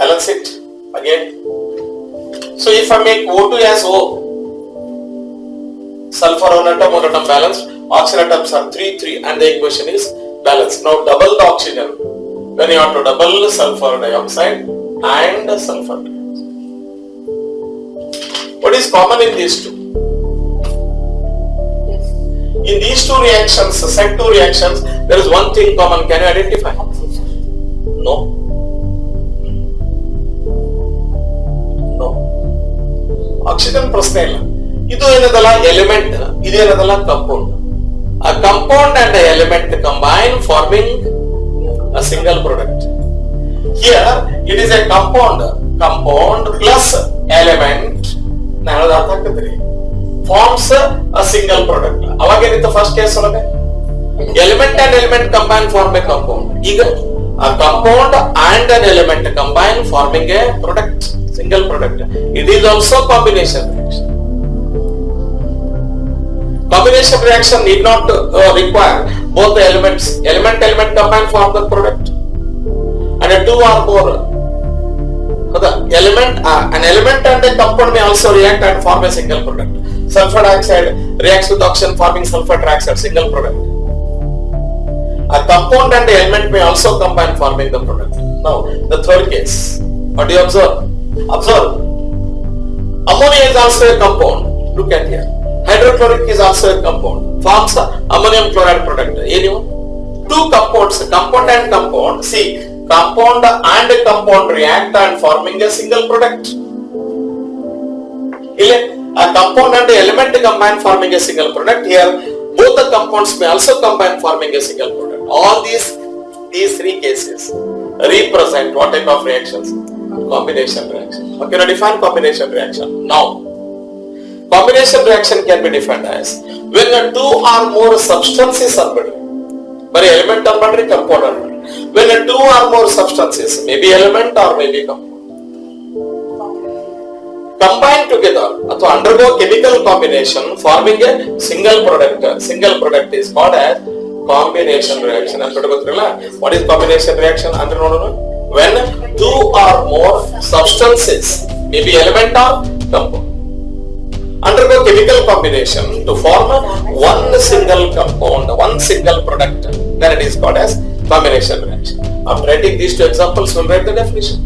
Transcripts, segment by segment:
balance it again. So if I make O2 as O, sulfur one atom balanced, oxygen atoms are 3, 3 and the equation is balanced. Now double the oxygen, then you have to double sulfur dioxide and sulfur dioxide. What is common in these two? In these two reactions, set two reactions, there is one thing common. Can you identify? No. No. Oxygen ಪ್ರಶ್ನೆ ಇಲ್ಲ. ಇದು ಏನದಲ್ಲ element, ಇದು ಏನದಲ್ಲ compound. A compound and an element combine forming a single product. Here it is a compound plus element. ನಾನು ಅರ್ಥ ಆಗ್ತದ್ರಿ. Forms a single product. ಅವಾಗ ಏನಿತ್ತು ಫಸ್ಟ್ ಕೇಸ್ ಒಳಗೆ element and element combine form a compound. ಈಗ a compound and an element combine forming a product, single product. It is also combination reaction. Combination reaction need not require both the elements. Element combine form the product, and two or more. The element, an element and a compound may also react and form a single product. Sulfur dioxide reacts with oxygen forming sulfur trioxide, single product. A compound and the element may also combine forming the product. Now, the third case. What do you observe? Observe. Ammonia is also a compound. Look at here. Hydrochloric is also a compound. Forms ammonium chloride product. Anyone? Two compounds, compound and compound. See, compound and compound react and forming a single product. A compound and the element combine forming a single product. Here, both the compounds may also combine forming a single product. All these three cases represent what type of reactions? Combination reaction. Okay, now define combination reaction. Now, combination reaction can be defined as when two or more substances are present. But element or compound or when two or more substances, maybe element or maybe compound, combine together or undergo chemical combination forming a single product. Single product is called as combination reaction. What is combination reaction? When two or more substances, maybe element or compound, undergo chemical combination to form one single compound, one single product, then it is called as combination reaction. After writing these two examples, we'll write the definition.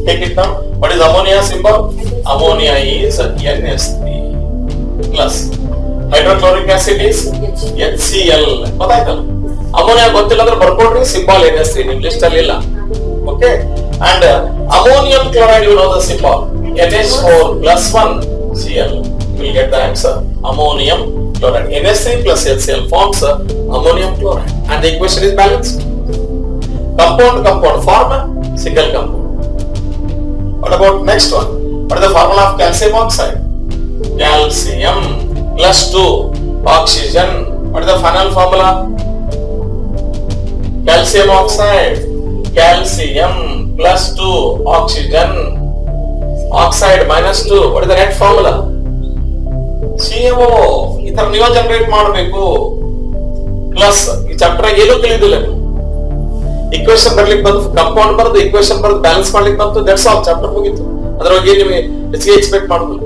Take it down. What is ammonia symbol? Ammonia is NS3 plus. Hydrochloric acid is HCl. ಗೊತ್ತಾಯ್ತಲ್ಲ? Ammonia ಗೊತ್ತಿಲ್ಲ ಅಂದ್ರೆ ಬರ್ಕೊಡ್ರಿ, symbol NS3 ನಿಮ್ಮ list ಅಲ್ಲಿ ಇಲ್ಲ. Okay? And ammonium chloride, you know the symbol NH4 plus 1 Cl. You will get the answer. Ammonium chloride. NH3 plus HCl forms ammonium chloride. And the equation is balanced. Compound form a single compound. What about next one? What is the formula of calcium oxide? Calcium plus 2 oxygen. What is the final formula? Calcium oxide. Calcium plus 2 oxygen. Oxide minus 2. What is the net formula? CaO. ಈ ತರ ನೀವು generate ಮಾಡಬೇಕು. Plus ಈ chapter ಏನು ಕಲಿದಿಲ್ಲ. Equation ಬರ್ಲಿಕ್ಕೆ ಬಂದು compound ಬರೆದು equation ಬರೆದು ಬ್ಯಾಲೆನ್ಸ್ ಮಾಡ್ಲಿಕ್ಕೆ ಬಂತು, ದಟ್ಸ್ ಆಲ್, ಚಾಪ್ಟರ್ ಮುಗೀತು. ಅದರೊಳಗೆ ನಿಮಗೆ ಹೆಚ್ಚಿಗೆ ಎಕ್ಸ್ಪೆಕ್ಟ್ ಮಾಡೋದಿಲ್ಲ.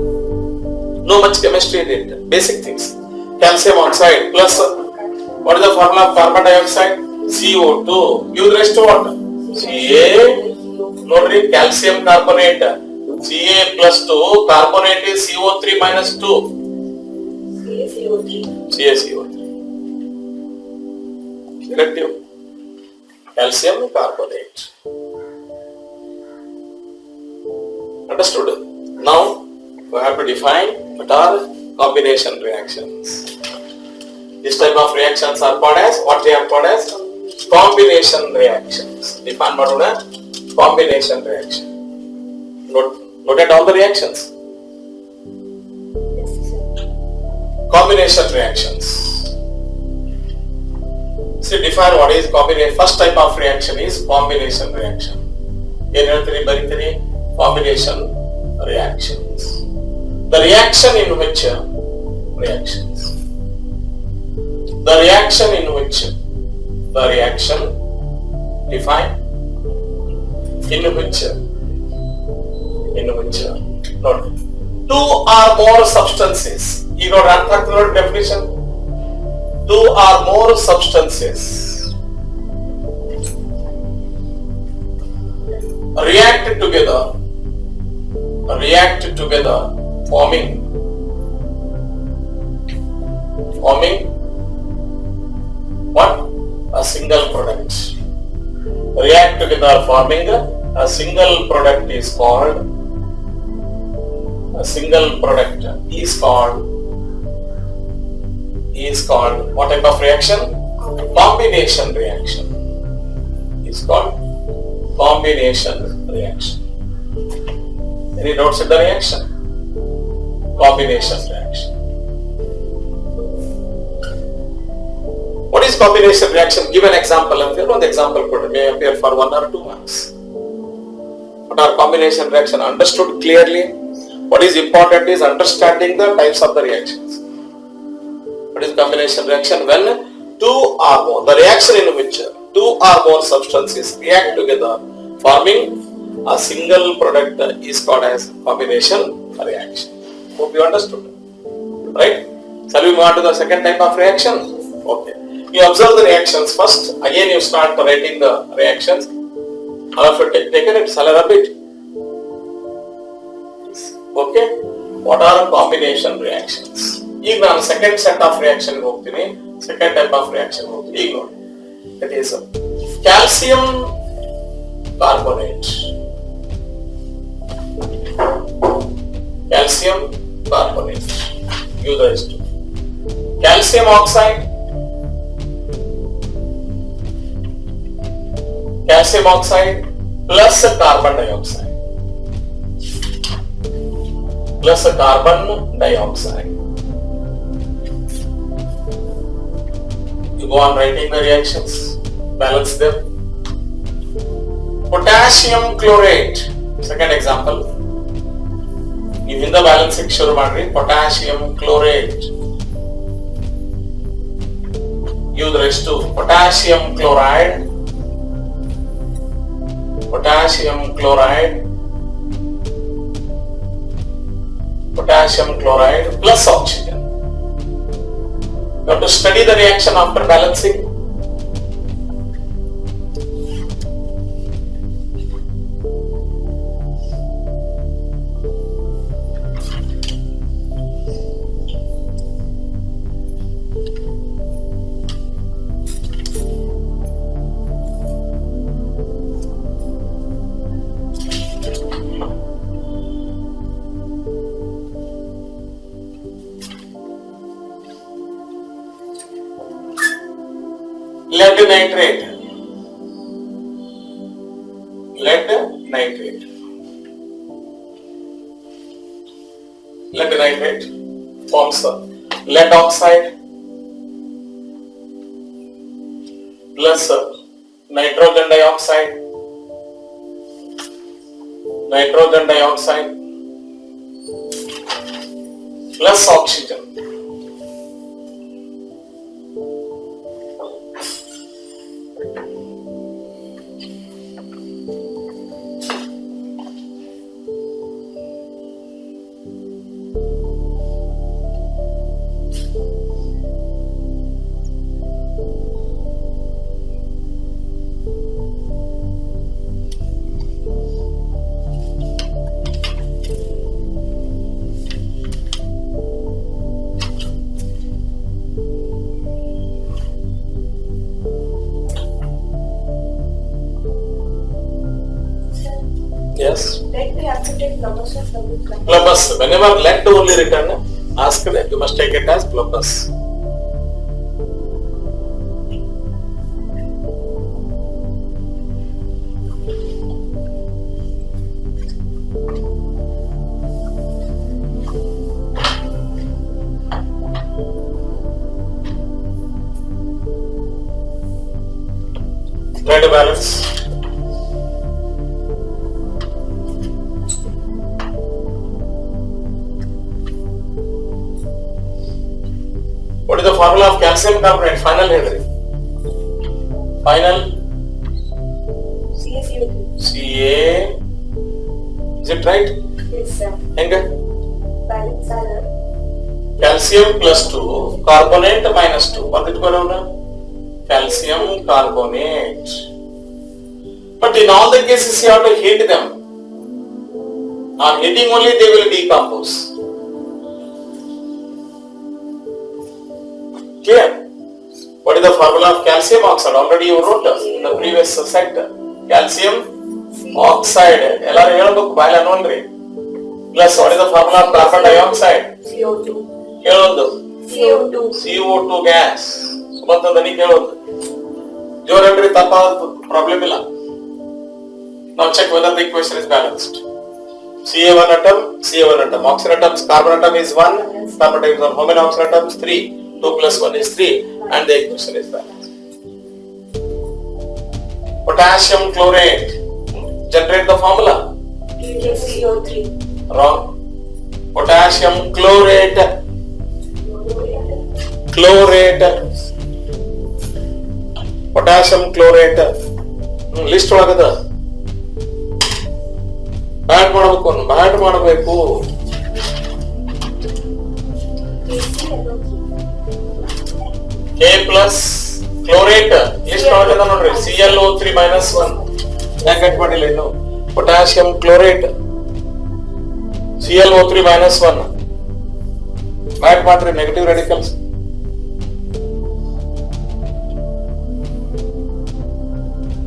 No much chemistry in it, basic things. Calcium oxide plus what is the formula of carbon dioxide? CO2 give rest to what? Ca. ನೋಡ್ರಿ, calcium carbonate Ca plus 2, carbonate is CO3 minus 2. CaCO3. Selective. Calcium carbonate. Understood? Now we have to define what are combination reactions. This type of reactions are called as, what they are called as? Combination reactions. Define madona combination reaction. Note at all the reactions. Combination reactions. See, define what is combination. First type of reaction is combination reaction. Combination reactions. The reaction in which reactions. The reaction in which the reaction define in which in which note 2 or more substances. ಈಗ ನೋಡಿ ಅರ್ಥ ಆಗ್ತದೆ ನೋಡಿ definition. 2 or more substances react together forming what? A single product. React together forming a single product is called what type of reaction? Combination reaction. Is called combination reaction. Any notes in the reaction? Combination reaction. What is combination reaction? Give an example and one example may appear for 1 or 2 marks. What are combination reaction? Understood clearly. What is important is understanding the types of the reactions. What is combination reaction? When 2 or more, the reaction in which 2 or more substances react together forming a single product is called as combination reaction. Hope you understood. Right? Shall we move on to the second type of reaction? Okay. You observe the reactions first. Again you start writing the reactions. All of you taken it. Shall I repeat? Okay. What are combination reactions? ಈಗ ನಾನು second set of reaction ಹೋಗ್ತೀನಿ. Second type of reaction ಹೋಗ್ತೀನಿ. ಈಗ ನೋಡಿ, it is calcium carbonate. Calcium carbonate. Give the rest. Calcium oxide. Calcium oxide plus carbon dioxide. Plus carbon dioxide. You go on writing the reactions. Balance them. Potassium chlorate. Second example. ಇಲ್ಲಿಂದ balancing ಶುರು ಮಾಡ್ರಿ. Potassium chlorate. Use rest to potassium chloride. Potassium chloride plus oxygen. You have to study the reaction after balancing. Lead nitrate. Lead nitrate forms lead oxide plus nitrogen dioxide plus oxygen. Yes. Like we have to take Plobus or Plobus. Plobus. Whenever lead only written, ask it. You must take it as Plobus. Try to balance. What is the formula of calcium carbonate? Final here. Final CaCO3. Ca Is it right? Yes, sir. ಹೆಂಗ Balance are calcium plus 2 carbonate minus 2 ಬರ್ದಿಟ್ಕೋರವ್ನ calcium carbonate. But in all the cases you have to heat them. On heating only they will decompose. Clear? What is the formula of calcium oxide? Already you wrote in the previous sector. Calcium oxide. Ellaru helbeku baile anondri. Plus what is the formula of carbon dioxide? CO2. Helondu. CO2. CO2 gas. ಸುಮಂತದನಿ ಕೇಳೋದು ಜೋರಲ್ರಿ ತಪ್ಪಾದ problem ಇಲ್ಲ. Now check whether the equation is balanced. Ca1 atom, Ca1 atom. Oxygen atoms, carbon atom is 1, carbon atom is 1. How many oxygen atoms? 3. 2 plus 1 is 3 and the equation is balanced. Potassium chlorate. Generate the formula. CO3. Wrong. Potassium chlorate. Chlorate. Potassium chlorate. List ಒಳಗದ ಬ್ಯಾಟ್ ಮಾಡಬೇಕು. K plus chlorate list ಒಳಗದ ನೋಡ್ರಿ ClO3 minus 1 ಯಾಕೆ cut ಮಾಡಿಲ್ಲ ಇನ್ನು potassium chlorate ClO3 minus 1 bat ಮಾಡ್ರಿ negative radicals.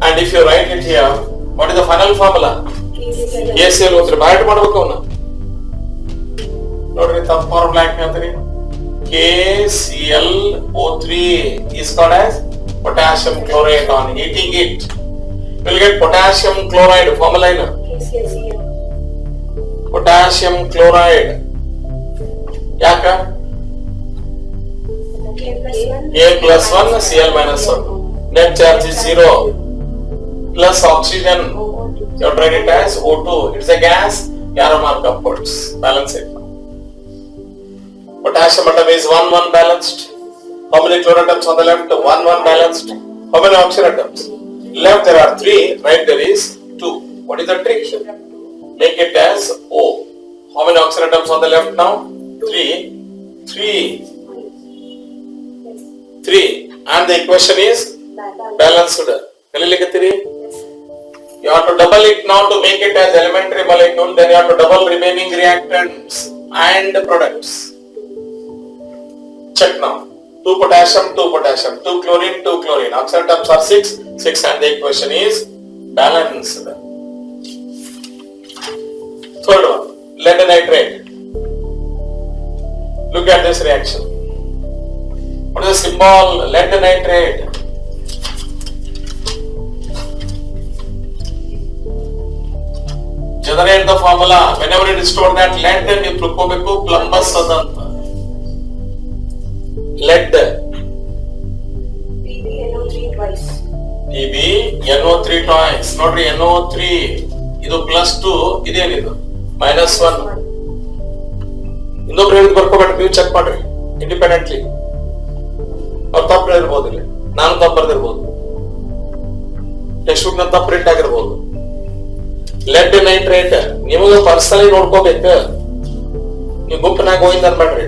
And if you write it here, what is the final formula? KClO3 bat ಮಾಡಬೇಕು ಅವನ್ನ ನೋಡ್ರಿ ತಪ್ಪು ಫಾರ್ಮುಲಾ ಯಾಕೆ ಹೇಳ್ತೀರಿ KClO3 is called as potassium chlorate. On heating it you will get potassium chloride formula in potassium chloride ಯಾಕ K plus 1 Cl minus 1 net charge is 0 plus oxygen you have write it as O2. It's a gas, arrow mark upwards. Balance it. Potassium atom is 1 balanced. How many chloratoms on the left? 1 balanced. How many oxygen atoms? Left there are 3, right there is 2. What is the trick? Make it as O. How many oxygen atoms on the left now? 3. And the equation is balanced. Kalilikathiri? You have to double it now to make it as elementary molecule. Then you have to double remaining reactants and products. Check now. 2 potassium, 2 potassium, 2 chlorine, 2 chlorine. Oxygen atoms are 6 and the equation is balanced. Third one, lead nitrate. Look at this reaction. What is the symbol? Lead nitrate. Generate the formula. Whenever it is stored that lead, then you ತಿಳ್ಕೋಬೇಕು ಪ್ಲಂಬಸ್ ಅದಂತ. Lead. PbNO3 twice. PbNO3 twice. ನೋಡ್ರಿ NO3 ಇದು +2 ಇದೇನಿದು -1. ಇನ್ನೊಬ್ರು ಹೇಳಿದ್ ಬರ್ಕೋಬೇಡ್ರಿ, ನೀವು check ಮಾಡ್ರಿ independently. ಅವ್ರು ತಪ್ಪು ಹೇಳಿರ್ಬೋದು, ಇಲ್ಲಿ ನಾನು ತಪ್ಪು ಬರ್ದಿರ್ಬೋದು, ಟೆಕ್ಸ್ಟ್ ಬುಕ್ ನ ತಪ್ಪು ಪ್ರಿಂಟ್ ಆಗಿರ್ಬೋದು. ಲೆಡ್ ನೈಟ್ರೇಟ್ ನಿಮಗೆ ಪರ್ಸನಲಿ ನೋಡ್ಕೋಬೇಕು, ನೀವು ಬುಕ್ ನಾಗ ಹೋಗಿಂದ ಅನ್ಬೇಡ್ರಿ.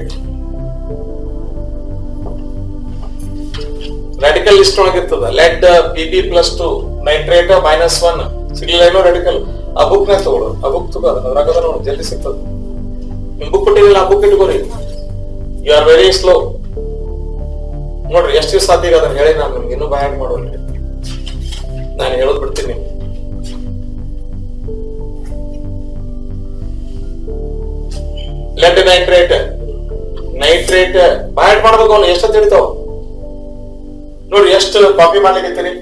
ರೆಡಿಕಲ್ ಲಿಸ್ಟ್ ಒಳಗಿರ್ತದ ಲೆಡ್ Pb+2 ನೈಟ್ರೇಟ್ -1 ಸಿಗ್ಲಿಲ್ಲ ಏನೋ ರೆಡಿಕಲ್. ಆ ಬುಕ್ ನ ತಗೊಳ್ಳೋ, ಆ ಬುಕ್ ತಗೋ, ಅದ್ರಾಗ ನೋಡಿ ಜಲ್ದಿ ಸಿಗ್ತದ. ನಿಮ್ ಬುಕ್ ಕೊಟ್ಟಿಲ್ಲ, ಆ ಬುಕ್ ಇಟ್ಕೋರಿ. You are very slow. ನೋಡ್ರಿ ಎಷ್ಟು ದಿವಸ ಸಾಧ್ಯ ಅದನ್ನ ಹೇಳಿ ನಾನು ನಿಮ್ಗೆ ಇನ್ನೂ ಬಾಯ್ ಮಾಡೋಲ್ರಿ, ನಾನು ಹೇಳೋದ್ ಬಿಡ್ತೀನಿ. ಲೆಡ್ ನೈಟ್ರೇಟ್ ಬಾಯ್ ಮಾಡ್ಬೇಕು. ಅವ್ನು ಎಷ್ಟು ತಿಳಿತಾವ ನೋಡ್ರಿ, ಎಷ್ಟು ಕಾಪಿ ಮಾಡ್ಲಿಕ್ಕೆ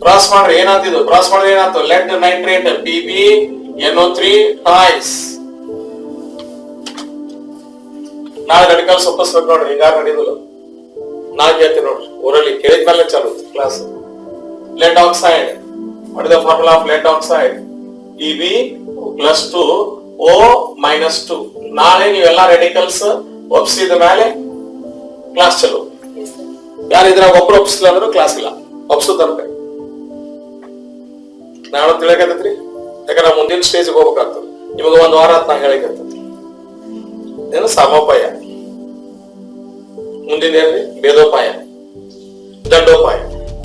ಕ್ರಾಸ್ ಮಾಡ್ರಿ. ಏನಾಗ್ತಿದ್ದು ಕ್ರಾಸ್ ಮಾಡಿದ್ರೆ ಏನಾಯ್ತು? Lead nitrate PbNO3 twice. ನಾಳೆ ರೆಡಿಕಲ್ಸ್ ಒಪ್ಪಿಸ್ಬೇಕು ನೋಡ್ರಿ, ಹಿಂಗಾರ ನಡೀದಿಲ್ಲ. ನಾ ಕೇಳ್ತೀನಿ ನೋಡ್ರಿ, ಊರಲ್ಲಿ ಕೇಳಿದ್ಮೇಲೆ ಚಾಲು class. Lead oxide, what is the formula of lead oxide? Pb+2 O-2. ನಾಳೆ ನೀವೆಲ್ಲ ರೆಡಿಕಲ್ಸ್ ಒಪ್ಸಿದ ಮೇಲೆ ಕ್ಲಾಸ್ ಚಲೋ. ಯಾರು ಇದ್ರಾಗ ಒಬ್ರು ಒಪ್ಸಿಲ್ಲ ಅಂದ್ರೂ ಕ್ಲಾಸ್ ಇಲ್ಲ, ಒಪ್ಸುತ್ತಂತೆ. ನಾಳೆ ತಿಳಿಯಕತ್ತೈತ್ರಿ. ಯಾಕಂದ್ರೆ ನಾವು ಮುಂದಿನ ಸ್ಟೇಜ್ಗೆ ಹೋಗ್ಬೇಕಾಗ್ತದೆ. ನಿಮಗೆ ಒಂದ್ ವಾರ ಅಂತ ನಾ ಹೇಳಿಕಂತ ಏನು ಸಮೋಪಾಯ, ಮುಂದಿನ ಏನ್ರಿ ಭೇದೋಪಾಯ, ದಂಡೋಪಾಯ,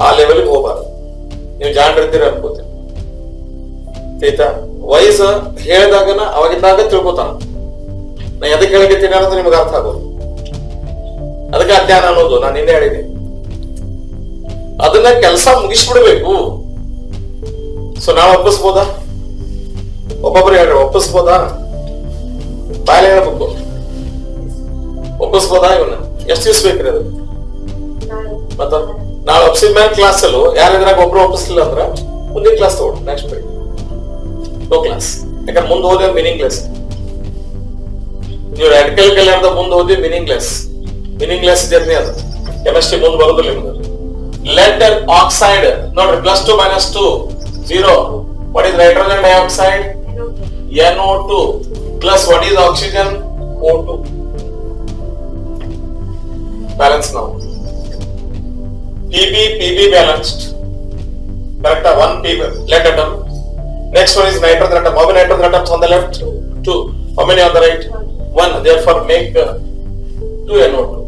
ಆ ಲೆವೆಲ್ಗೆ ಹೋಗ್ಬಾರ್ದು. ನೀವು ಜಾಣರಿದ್ದೀರಿ ಅನ್ಕೋತೀನಿ. ಆಯ್ತಾ? ವಯಸ್ಸು ಹೇಳಿದಾಗನ ಅವಾಗಿದ್ದಾಗ ತಿಳ್ಕೊತಾನ. ನಾ ಎದಕ್ಕೆ ಹೇಳಿಕತ್ತೀನಿ ಅನ್ನೋದು ನಿಮ್ಗೆ ಅರ್ಥ ಆಗೋದು. ಅದಕ್ಕೆ ಅಜ್ಞಾನ ಅನ್ನೋದು ನಾನು ನಿನ್ನೆ ಹೇಳಿದ್ದೀನಿ. ಅದನ್ನ ಕೆಲಸ ಮುಗಿಸ್ಬಿಡ್ಬೇಕು. ಸೊ ನಾವು ಒಪ್ಪಿಸ್ಬೋದಾ? ಒಬ್ಬೊಬ್ರು ಹೇಳ್ರಿ, ಒಪ್ಪಿಸ್ಬೋದಾ? ಬಾಯಲ್ಲಿ ಹೇಳ್ಬೇಕು. ಒಪ್ಪಿಸ್ಬೋದಾ? ಇವನ್ನ ಎಷ್ಟು ದಿವ್ಸ ಬೇಕ್ರಿ ಅದು? ಮತ್ತ ನಾಳೆ ಒಪ್ಸಿದ ಮೇಲೆ ಕ್ಲಾಸ್ ಅಲ್ಲೂ ಯಾರಿದ್ರಾಗ ಒಬ್ರು ಒಪ್ಪಿಸ್ಲಿಲ್ಲ ಅಂದ್ರ ಮುಂದಿನ ಕ್ಲಾಸ್ ತಗೊಳ್ಳಿ. ನೆಕ್ಸ್ಟ್ ಬರೀ ನೋ ಕ್ಲಾಸ್. ಯಾಕಂದ್ರೆ ಮುಂದೆ ಹೋದ್ರೆ ಮೀನಿಂಗ್ಲೆಸ್. ನೀವು ರ್ಯಾಡಿಕಲ್ ಕಲ್ಯಾಣದ ಮುಂದೆ ಹೋದ್ರೆ ಮೀನಿಂಗ್ಲೆಸ್ ಜರ್ನಿ ಅದು. ಕೆಮಿಸ್ಟ್ರಿ ಮುಂದೆ ಬರೋದಿಲ್ಲ ನಿಮ್ಗೆ. lead and oxide ನೋಡ್ರಿ +2 -2 0. what is nitrogen dioxide? NO2 plus what is oxygen? O2. balance now. PB balanced, correct? One PB lead atom. Next one is nitrogen atom. How many nitrogen atoms on the left? 2. How many on the right? 1. Therefore make 2 NO2.